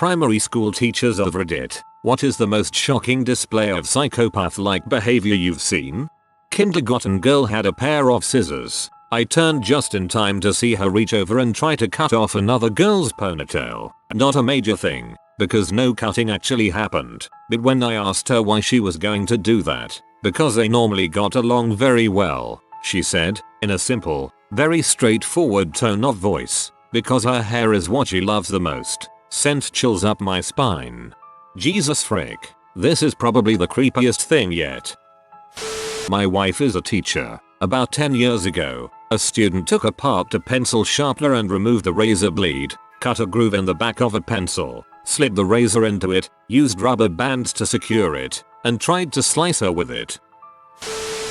primary school teachers of Reddit, what is the most shocking display of psychopath-like behavior you've seen? Kindergarten girl had a pair of scissors. I turned just in time to see her reach over and try to cut off another girl's ponytail. Not a major thing, because no cutting actually happened, but when I asked her why she was going to do that, because they normally got along very well, she said, in a simple, very straightforward tone of voice, because her hair is what she loves the most. Sent chills up my spine. Jesus frick. This is probably the creepiest thing yet. My wife is a teacher. About 10 years ago, a student took apart a pencil sharpener and removed the razor blade, cut a groove in the back of a pencil, slid the razor into it, used rubber bands to secure it, and tried to slice her with it.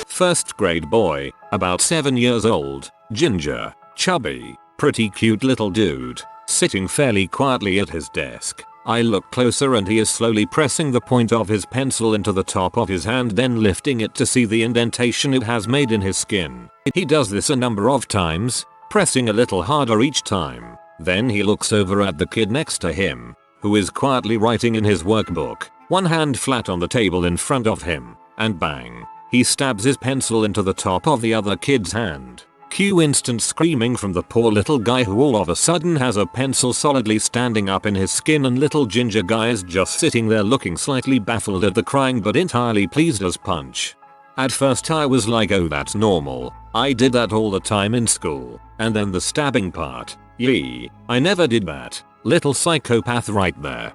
First grade boy, about 7 years old, ginger, chubby, pretty cute little dude, sitting fairly quietly at his desk. I look closer and he is slowly pressing the point of his pencil into the top of his hand, then lifting it to see the indentation it has made in his skin. He does this a number of times, pressing a little harder each time. Then he looks over at the kid next to him, who is quietly writing in his workbook, one hand flat on the table in front of him, and bang, he stabs his pencil into the top of the other kid's hand. Cue instant screaming from the poor little guy, who all of a sudden has a pencil solidly standing up in his skin, and little ginger guy is just sitting there looking slightly baffled at the crying but entirely pleased as punch. At first I was like, oh that's normal, I did that all the time in school. And then the stabbing part, yee, I never did that. Little psychopath right there.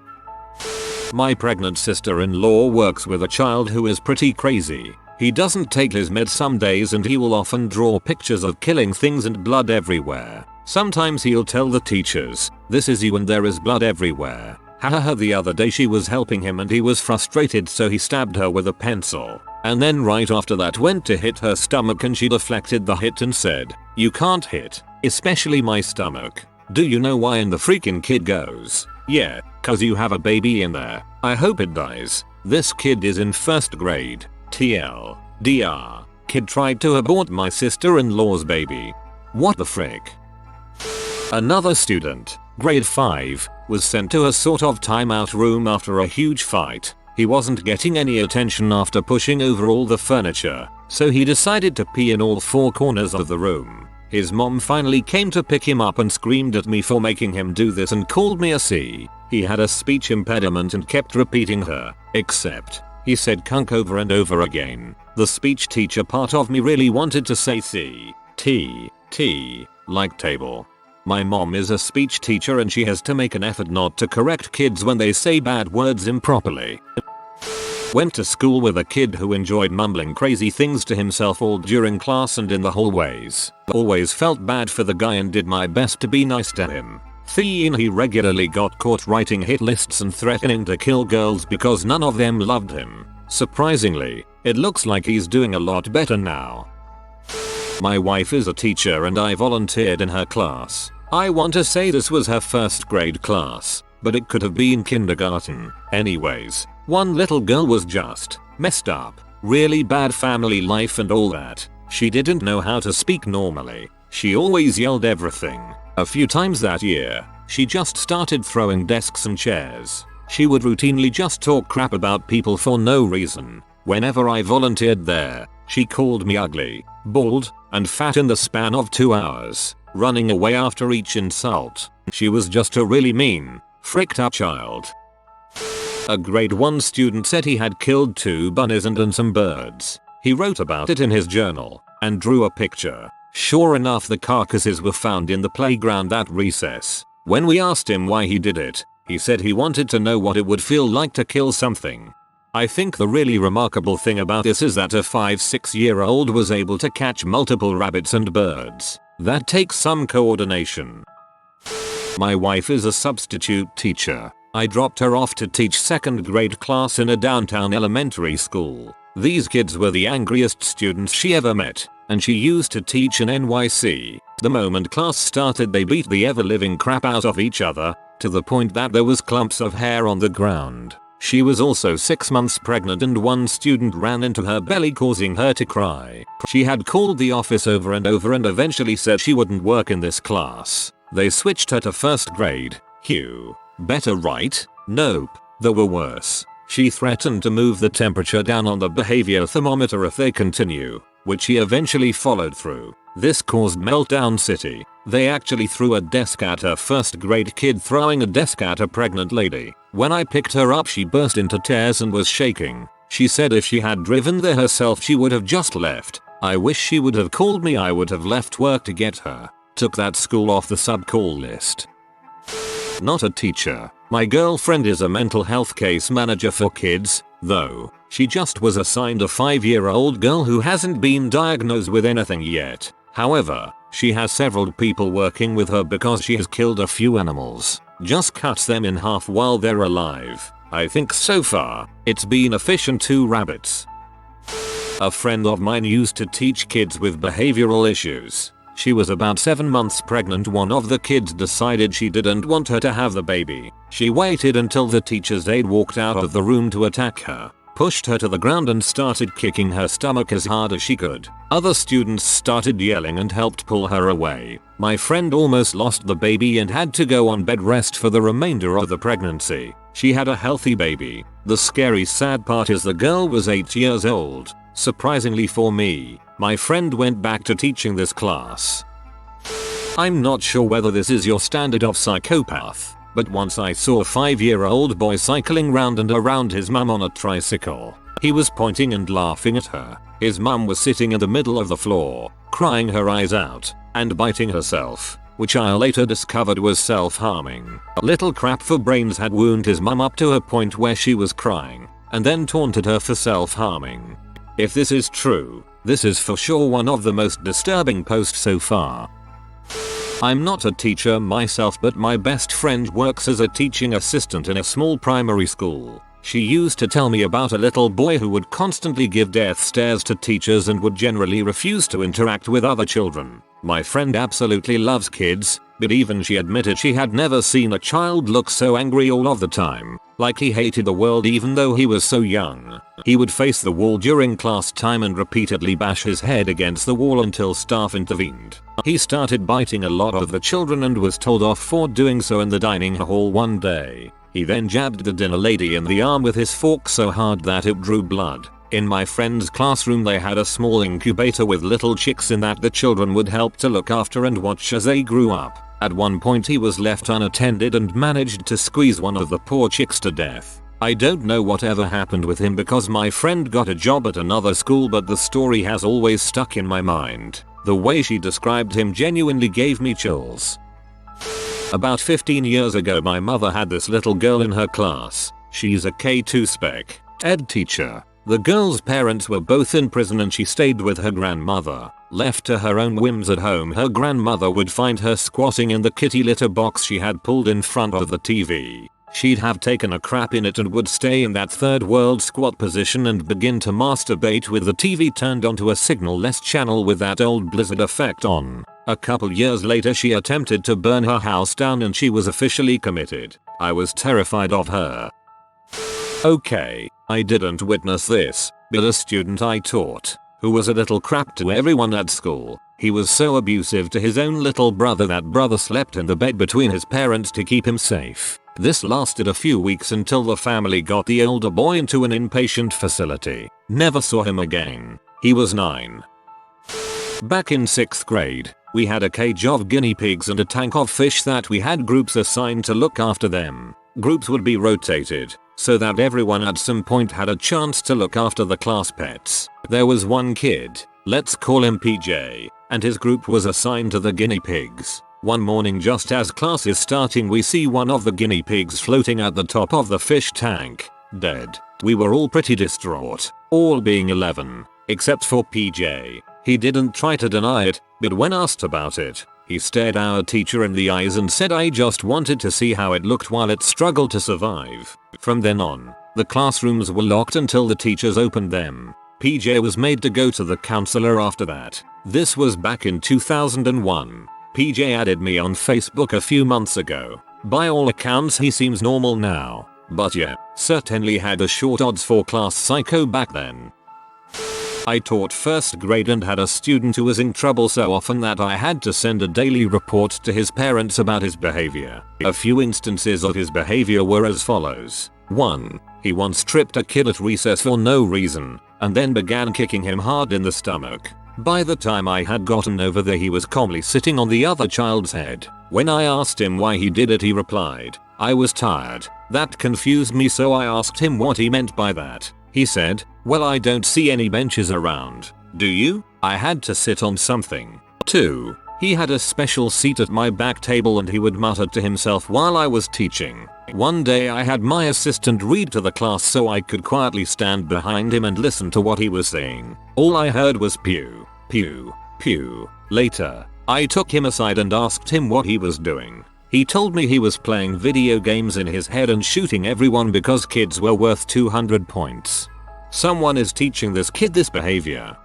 My pregnant sister-in-law works with a child who is pretty crazy. He doesn't take his meds some days and he will often draw pictures of killing things and blood everywhere. Sometimes he'll tell the teachers, this is you and there is blood everywhere. Hahaha, the other day she was helping him and he was frustrated, so he stabbed her with a pencil. And then right after that went to hit her stomach and she deflected the hit and said, you can't hit, especially my stomach. Do you know why? And the freaking kid goes, yeah, cause you have a baby in there. I hope it dies. This kid is in first grade. TLDR. Kid tried to abort my sister-in-law's baby. What the frick? Another student, grade 5, was sent to a sort of timeout room after a huge fight. He wasn't getting any attention after pushing over all the furniture, so he decided to pee in all 4 corners of the room. His mom finally came to pick him up and screamed at me for making him do this and called me a C. He had a speech impediment and kept repeating her, except, he said kunk over and over again. The speech teacher part of me really wanted to say C, T, like table. My mom is a speech teacher and she has to make an effort not to correct kids when they say bad words improperly. Went to school with a kid who enjoyed mumbling crazy things to himself all during class and in the hallways. Always felt bad for the guy and did my best to be nice to him. He regularly got caught writing hit lists and threatening to kill girls because none of them loved him. Surprisingly, it looks like he's doing a lot better now. My wife is a teacher and I volunteered in her class. I want to say this was her first grade class, but it could have been kindergarten. Anyways, one little girl was just messed up. Really bad family life and all that. She didn't know how to speak normally. She always yelled everything. A few times that year, she just started throwing desks and chairs. She would routinely just talk crap about people for no reason. Whenever I volunteered there, she called me ugly, bald, and fat in the span of 2 hours, running away after each insult. She was just a really mean, fricked up child. A grade 1 student said he had killed 2 bunnies and some birds. He wrote about it in his journal and drew a picture. Sure enough, the carcasses were found in the playground at recess. When we asked him why he did it, he said he wanted to know what it would feel like to kill something. I think the really remarkable thing about this is that a 5-6-year-old was able to catch multiple rabbits and birds. That takes some coordination. My wife is a substitute teacher. I dropped her off to teach 2nd grade class in a downtown elementary school. These kids were the angriest students she ever met, and she used to teach in NYC. The moment class started, they beat the ever-living crap out of each other, to the point that there was clumps of hair on the ground. She was also 6 months pregnant and one student ran into her belly, causing her to cry. She had called the office over and over and eventually said she wouldn't work in this class. They switched her to 1st grade. Better, right? Nope. They were worse. She threatened to move the temperature down on the behavior thermometer if they continue, which he eventually followed through. This caused meltdown city. They actually threw a desk at a first grade kid throwing a desk at a pregnant lady. When I picked her up, she burst into tears and was shaking. She said if she had driven there herself she would have just left. I wish she would have called me. I would have left work to get her. Took that school off the sub-call list. Not a teacher. My girlfriend is a mental health case manager for kids, though. She just was assigned a 5-year-old girl who hasn't been diagnosed with anything yet. However, she has several people working with her because she has killed a few animals. Just cuts them in half while they're alive. I think so far, it's been a fish and 2 rabbits. A friend of mine used to teach kids with behavioral issues. She was about 7 months pregnant. One of the kids decided she didn't want her to have the baby. She waited until the teacher's aide walked out of the room to attack her, pushed her to the ground and started kicking her stomach as hard as she could. Other students started yelling and helped pull her away. My friend almost lost the baby and had to go on bed rest for the remainder of the pregnancy. She had a healthy baby. The scary sad part is the girl was 8 years old. Surprisingly for me, my friend went back to teaching this class. I'm not sure whether this is your standard of psychopath, but once I saw a 5-year-old boy cycling round and around his mum on a tricycle. He was pointing and laughing at her. His mum was sitting in the middle of the floor, crying her eyes out, and biting herself, which I later discovered was self-harming. A little crap for brains had wounded his mum up to a point where she was crying, and then taunted her for self-harming. If this is true, this is for sure one of the most disturbing posts so far. I'm not a teacher myself, but my best friend works as a teaching assistant in a small primary school. She used to tell me about a little boy who would constantly give death stares to teachers and would generally refuse to interact with other children. My friend absolutely loves kids, but even she admitted she had never seen a child look so angry all of the time, like he hated the world even though he was so young. He would face the wall during class time and repeatedly bash his head against the wall until staff intervened. He started biting a lot of the children and was told off for doing so in the dining hall one day. He then jabbed the dinner lady in the arm with his fork so hard that it drew blood. In my friend's classroom they had a small incubator with little chicks in that the children would help to look after and watch as they grew up. At one point he was left unattended and managed to squeeze one of the poor chicks to death. I don't know whatever happened with him because my friend got a job at another school, but the story has always stuck in my mind. The way she described him genuinely gave me chills. About 15 years ago my mother had this little girl in her class. She's a K2 spec ed teacher. The girl's parents were both in prison and she stayed with her grandmother. Left to her own whims at home, her grandmother would find her squatting in the kitty litter box she had pulled in front of the TV. She'd have taken a crap in it and would stay in that third world squat position and begin to masturbate with the TV turned onto a signal-less channel with that old blizzard effect on. A couple years later she attempted to burn her house down and she was officially committed. I was terrified of her. Okay, I didn't witness this, but a student I taught, who was a little crap to everyone at school. He was so abusive to his own little brother that brother slept in the bed between his parents to keep him safe. This lasted a few weeks until the family got the older boy into an inpatient facility. Never saw him again. He was 9. Back in 6th grade, we had a cage of guinea pigs and a tank of fish that we had groups assigned to look after them. Groups would be rotated, so that everyone at some point had a chance to look after the class pets. There was one kid, let's call him PJ, and his group was assigned to the guinea pigs. One morning just as class is starting we see one of the guinea pigs floating at the top of the fish tank, dead. We were all pretty distraught, all being 11, except for PJ. He didn't try to deny it, but when asked about it, he stared our teacher in the eyes and said I just wanted to see how it looked while it struggled to survive. From then on, the classrooms were locked until the teachers opened them. PJ was made to go to the counselor after that. This was back in 2001. PJ added me on Facebook a few months ago. By all accounts he seems normal now, but yeah, certainly had a short odds for class psycho back then. I taught first grade and had a student who was in trouble so often that I had to send a daily report to his parents about his behavior. A few instances of his behavior were as follows. 1. He once tripped a kid at recess for no reason, and then began kicking him hard in the stomach. By the time I had gotten over there, he was calmly sitting on the other child's head. When I asked him why he did it, he replied, "I was tired." That confused me, so I asked him what he meant by that. He said, "Well, I don't see any benches around. Do you?" I had to sit on something. 2. He had a special seat at my back table and he would mutter to himself while I was teaching. One day I had my assistant read to the class so I could quietly stand behind him and listen to what he was saying. All I heard was pew, pew, pew. Later, I took him aside and asked him what he was doing. He told me he was playing video games in his head and shooting everyone because kids were worth 200 points. Someone is teaching this kid this behavior.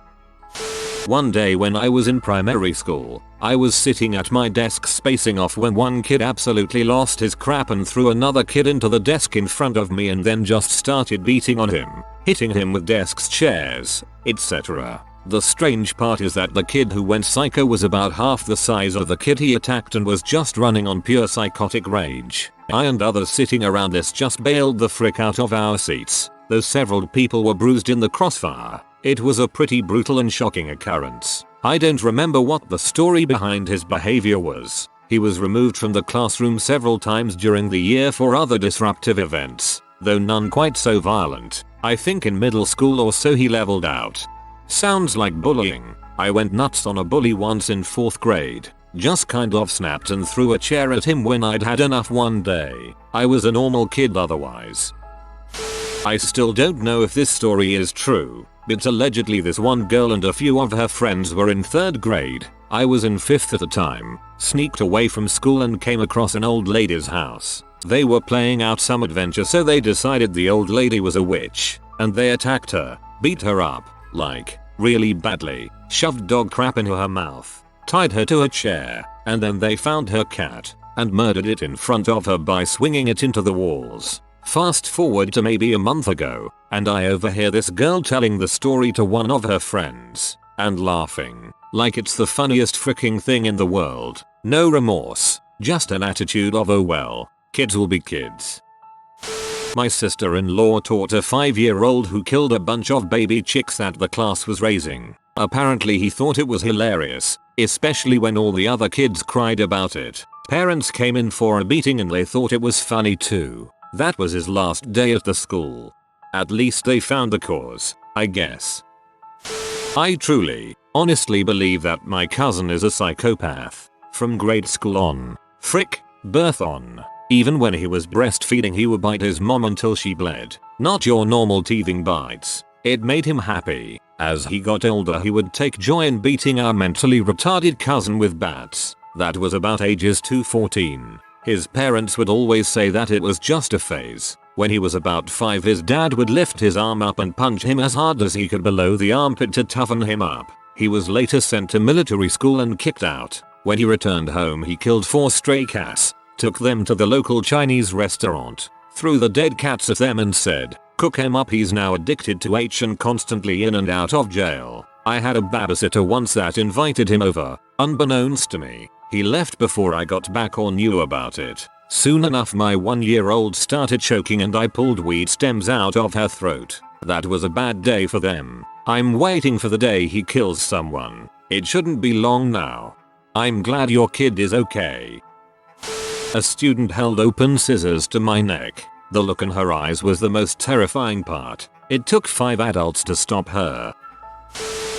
One day when I was in primary school, I was sitting at my desk spacing off when one kid absolutely lost his crap and threw another kid into the desk in front of me and then just started beating on him, hitting him with desks, chairs, etc. The strange part is that the kid who went psycho was about half the size of the kid he attacked and was just running on pure psychotic rage. I and others sitting around this just bailed the frick out of our seats, though several people were bruised in the crossfire. It was a pretty brutal and shocking occurrence. I don't remember what the story behind his behavior was. He was removed from the classroom several times during the year for other disruptive events, though none quite so violent. I think in middle school or so he leveled out. Sounds like bullying. I went nuts on a bully once in 4th grade. Just kind of snapped and threw a chair at him when I'd had enough one day. I was a normal kid otherwise. I still don't know if this story is true, but allegedly this one girl and a few of her friends were in 3rd grade. I was in 5th at the time, sneaked away from school and came across an old lady's house. They were playing out some adventure, so they decided the old lady was a witch, and they attacked her, beat her up, like, really badly, shoved dog crap into her mouth, tied her to a chair, and then they found her cat, and murdered it in front of her by swinging it into the walls. Fast forward to maybe a month ago, and I overhear this girl telling the story to one of her friends, and laughing, like it's the funniest freaking thing in the world. No remorse, just an attitude of oh well, kids will be kids. My sister-in-law taught a 5-year-old who killed a bunch of baby chicks that the class was raising. Apparently he thought it was hilarious, especially when all the other kids cried about it. Parents came in for a beating and they thought it was funny too. That was his last day at the school. At least they found the cause, I guess. I truly, honestly believe that my cousin is a psychopath. From grade school on. Frick, birth on. Even when he was breastfeeding he would bite his mom until she bled. Not your normal teething bites. It made him happy. As he got older he would take joy in beating our mentally retarded cousin with bats. That was about ages 2-14. His parents would always say that it was just a phase. When he was about 5 his dad would lift his arm up and punch him as hard as he could below the armpit to toughen him up. He was later sent to military school and kicked out. When he returned home he killed 4 stray cats, took them to the local Chinese restaurant, threw the dead cats at them and said, "Cook him up, he's now addicted to H and constantly in and out of jail." I had a babysitter once that invited him over. Unbeknownst to me, he left before I got back or knew about it. Soon enough my 1-year-old started choking and I pulled weed stems out of her throat. That was a bad day for them. I'm waiting for the day he kills someone. It shouldn't be long now. I'm glad your kid is okay. A student held open scissors to my neck. The look in her eyes was the most terrifying part. It took 5 adults to stop her.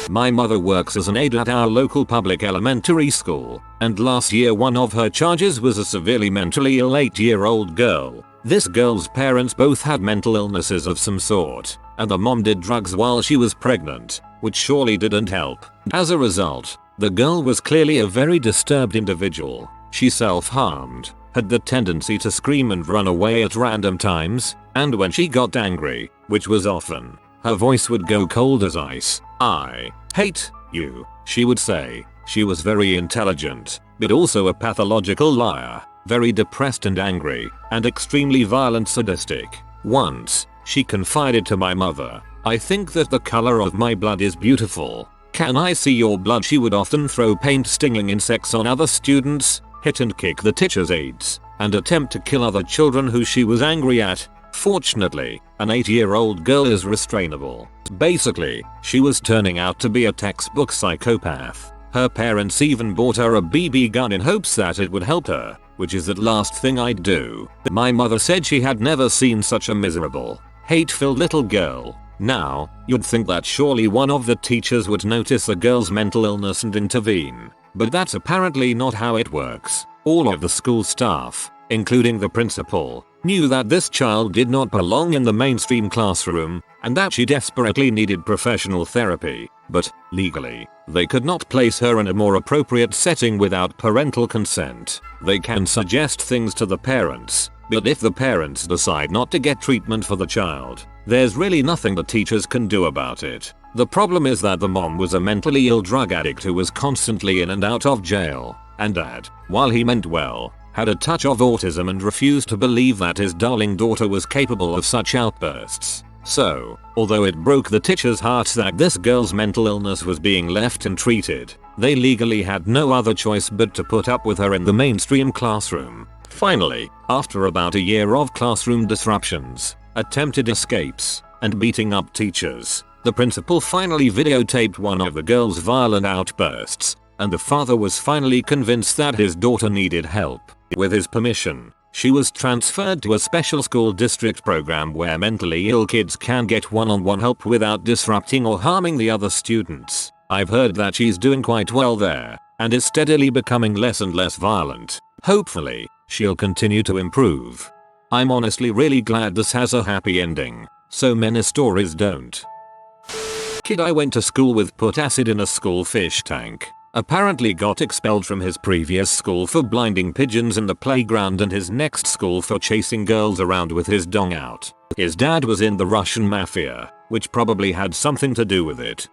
My mother works as an aide at our local public elementary school, and last year one of her charges was a severely mentally ill 8-year-old girl. This girl's parents both had mental illnesses of some sort, and the mom did drugs while she was pregnant, which surely didn't help. As a result, the girl was clearly a very disturbed individual. She self-harmed, had the tendency to scream and run away at random times, and when she got angry, which was often, her voice would go cold as ice. "I hate you," she would say. She was very intelligent, but also a pathological liar, very depressed and angry, and extremely violent sadistic. Once, she confided to my mother, I think that the color of my blood is beautiful. Can I see your blood? She would often throw paint stinging insects on other students, hit and kick the teacher's aides, and attempt to kill other children who she was angry at. Fortunately, an 8-year-old girl is restrainable. Basically, she was turning out to be a textbook psychopath. Her parents even bought her a BB gun in hopes that it would help her, which is the last thing I'd do. My mother said she had never seen such a miserable, hate-filled little girl. Now, you'd think that surely one of the teachers would notice the girl's mental illness and intervene. But that's apparently not how it works. All of the school staff, including the principal, knew that this child did not belong in the mainstream classroom and that she desperately needed professional therapy, but, legally, they could not place her in a more appropriate setting without parental consent. They can suggest things to the parents, but if the parents decide not to get treatment for the child, there's really nothing the teachers can do about it. The problem is that the mom was a mentally ill drug addict who was constantly in and out of jail, and dad, while he meant well, had a touch of autism and refused to believe that his darling daughter was capable of such outbursts. So, although it broke the teachers' hearts that this girl's mental illness was being left untreated, they legally had no other choice but to put up with her in the mainstream classroom. Finally, after about a year of classroom disruptions, attempted escapes, and beating up teachers, the principal finally videotaped one of the girl's violent outbursts, and the father was finally convinced that his daughter needed help. With his permission, she was transferred to a special school district program where mentally ill kids can get one-on-one help without disrupting or harming the other students. I've heard that she's doing quite well there, and is steadily becoming less and less violent. Hopefully, she'll continue to improve. I'm honestly really glad this has a happy ending. So many stories don't. Kid I went to school with put acid in a school fish tank. Apparently got expelled from his previous school for blinding pigeons in the playground and his next school for chasing girls around with his dong out. His dad was in the Russian mafia, which probably had something to do with it.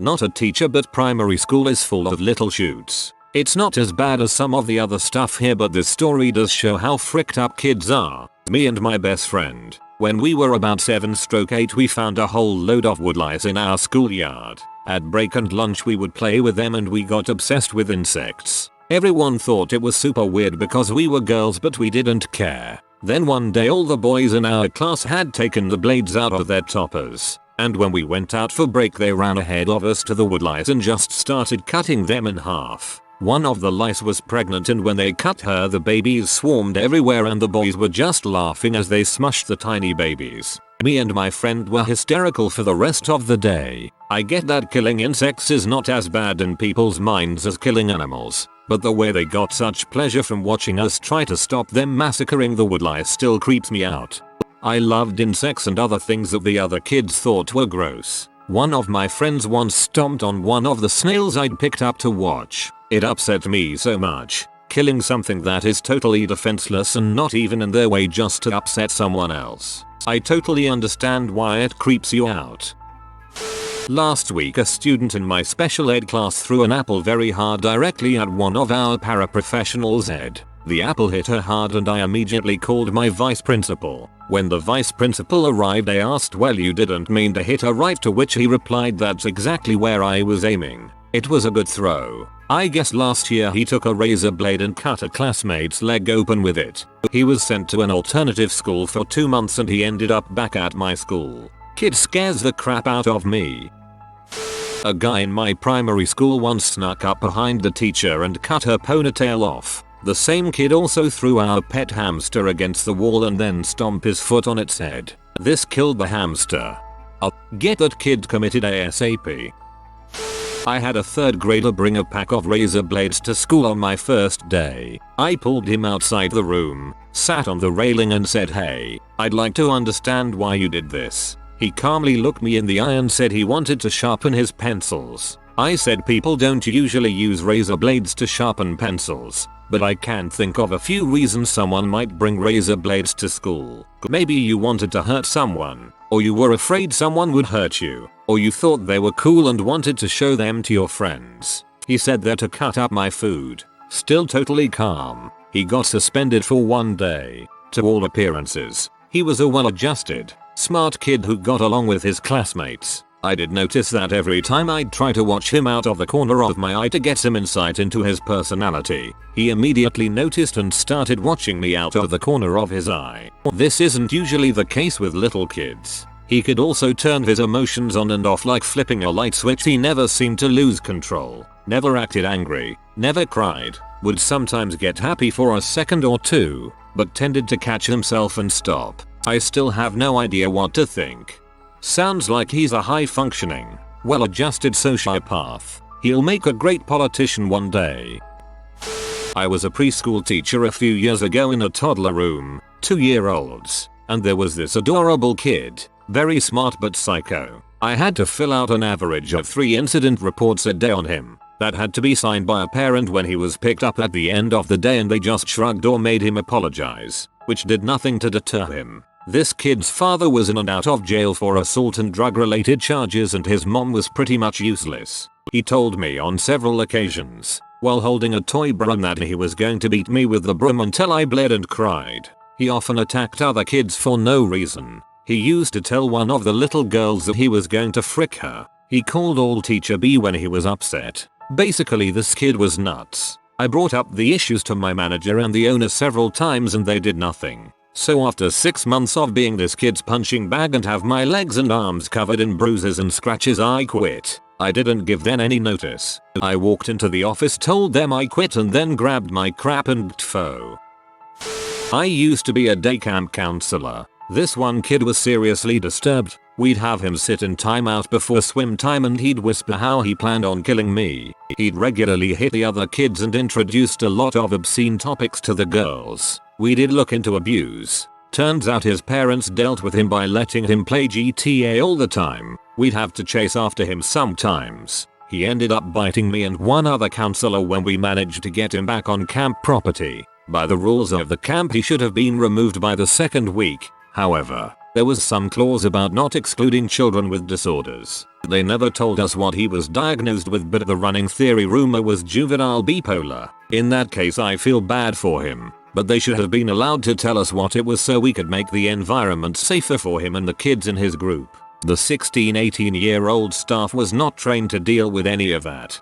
Not a teacher, but primary school is full of little shoots. It's not as bad as some of the other stuff here, but this story does show how fricked up kids are. Me and my best friend, when we were about 7/8, we found a whole load of woodlice in our schoolyard. At break and lunch we would play with them and we got obsessed with insects. Everyone thought it was super weird because we were girls, but we didn't care. Then one day all the boys in our class had taken the blades out of their toppers, and when we went out for break they ran ahead of us to the woodlice and just started cutting them in half. One of the lice was pregnant, and when they cut her the babies swarmed everywhere and the boys were just laughing as they smushed the tiny babies. Me and my friend were hysterical for the rest of the day. I get that killing insects is not as bad in people's minds as killing animals, but the way they got such pleasure from watching us try to stop them massacring the woodlice still creeps me out. I loved insects and other things that the other kids thought were gross. One of my friends once stomped on one of the snails I'd picked up to watch. It upset me so much. Killing something that is totally defenseless and not even in their way just to upset someone else. I totally understand why it creeps you out. Last week a student in my special ed class threw an apple very hard directly at one of our paraprofessionals' head. The apple hit her hard and I immediately called my vice principal. When the vice principal arrived I asked, "Well, you didn't mean to hit her, right?" To which he replied, "That's exactly where I was aiming. It was a good throw." I guess last year he took a razor blade and cut a classmate's leg open with it. He was sent to an alternative school for 2 months and he ended up back at my school. Kid scares the crap out of me. A guy in my primary school once snuck up behind the teacher and cut her ponytail off. The same kid also threw our pet hamster against the wall and then stomped his foot on its head. This killed the hamster. I'll get that kid committed ASAP. I had a 3rd grader bring a pack of razor blades to school on my first day. I pulled him outside the room, sat on the railing and said, "Hey, I'd like to understand why you did this." He calmly looked me in the eye and said he wanted to sharpen his pencils. I said people don't usually use razor blades to sharpen pencils, but I can't think of a few reasons someone might bring razor blades to school. Maybe you wanted to hurt someone, or you were afraid someone would hurt you, or you thought they were cool and wanted to show them to your friends. He said that to cut up my food. Still totally calm. He got suspended for 1 day. To all appearances, he was a well-adjusted, Smart kid who got along with his classmates. I did notice that every time I'd try to watch him out of the corner of my eye to get some insight into his personality, he immediately noticed and started watching me out of the corner of his eye. This isn't usually the case with little kids. He could also turn his emotions on and off like flipping a light switch. He never seemed to lose control, never acted angry, never cried, would sometimes get happy for a second or two, but tended to catch himself and stop. I still have no idea what to think. Sounds like he's a high-functioning, well-adjusted sociopath. He'll make a great politician one day. I was a preschool teacher a few years ago in a toddler room, 2-year-olds, and there was this adorable kid, very smart but psycho. I had to fill out an average of 3 incident reports a day on him. That had to be signed by a parent when he was picked up at the end of the day, and they just shrugged or made him apologize, which did nothing to deter him. This kid's father was in and out of jail for assault and drug-related charges, and his mom was pretty much useless. He told me on several occasions, while holding a toy broom, that he was going to beat me with the broom until I bled and cried. He often attacked other kids for no reason. He used to tell one of the little girls that he was going to frick her. He called all Teacher B when he was upset. Basically, this kid was nuts. I brought up the issues to my manager and the owner several times and they did nothing. So after 6 months of being this kid's punching bag and have my legs and arms covered in bruises and scratches, I quit. I didn't give them any notice. I walked into the office, told them I quit, and then grabbed my crap and tfo. I used to be a day camp counselor. This one kid was seriously disturbed. We'd have him sit in timeout before swim time and he'd whisper how he planned on killing me. He'd regularly hit the other kids and introduced a lot of obscene topics to the girls. We did look into abuse. Turns out his parents dealt with him by letting him play GTA all the time. We'd have to chase after him sometimes. He ended up biting me and one other counselor when we managed to get him back on camp property. By the rules of the camp, he should have been removed by the 2nd week. However, there was some clause about not excluding children with disorders. They never told us what he was diagnosed with, but the running theory rumor was juvenile bipolar. In that case, I feel bad for him, but they should have been allowed to tell us what it was so we could make the environment safer for him and the kids in his group. The 16-18-year-old staff was not trained to deal with any of that.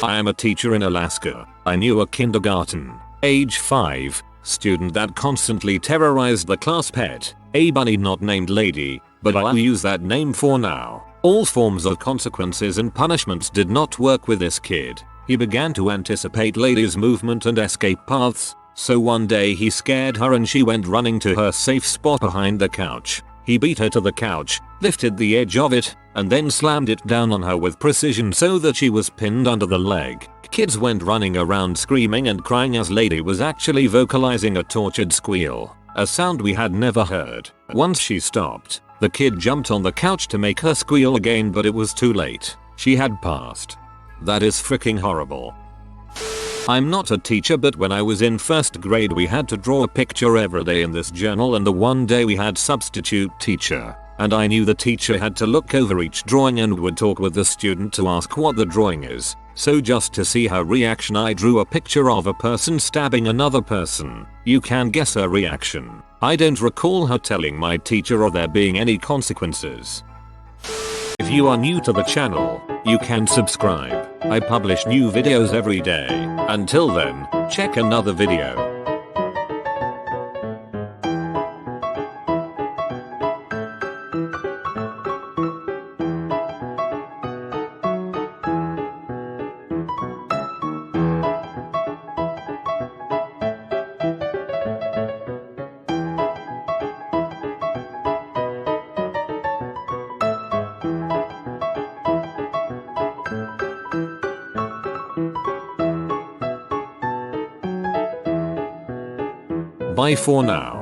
I am a teacher in Alaska. I knew a kindergarten, age 5, student that constantly terrorized the class pet, a bunny not named Lady, but I'll use that name for now. All forms of consequences and punishments did not work with this kid. He began to anticipate Lady's movement and escape paths, so one day he scared her and she went running to her safe spot behind the couch. He beat her to the couch, lifted the edge of it, and then slammed it down on her with precision so that she was pinned under the leg. Kids went running around screaming and crying as Lady was actually vocalizing a tortured squeal, a sound we had never heard. Once she stopped, the kid jumped on the couch to make her squeal again, but it was too late. She had passed. That is freaking horrible. I'm not a teacher, but when I was in 1st grade we had to draw a picture every day in this journal, and the one day we had substitute teacher. And I knew the teacher had to look over each drawing and would talk with the student to ask what the drawing is. So just to see her reaction, I drew a picture of a person stabbing another person. You can guess her reaction. I don't recall her telling my teacher or there being any consequences. If you are new to the channel, you can subscribe. I publish new videos every day. Until then, check another video. Bye for now.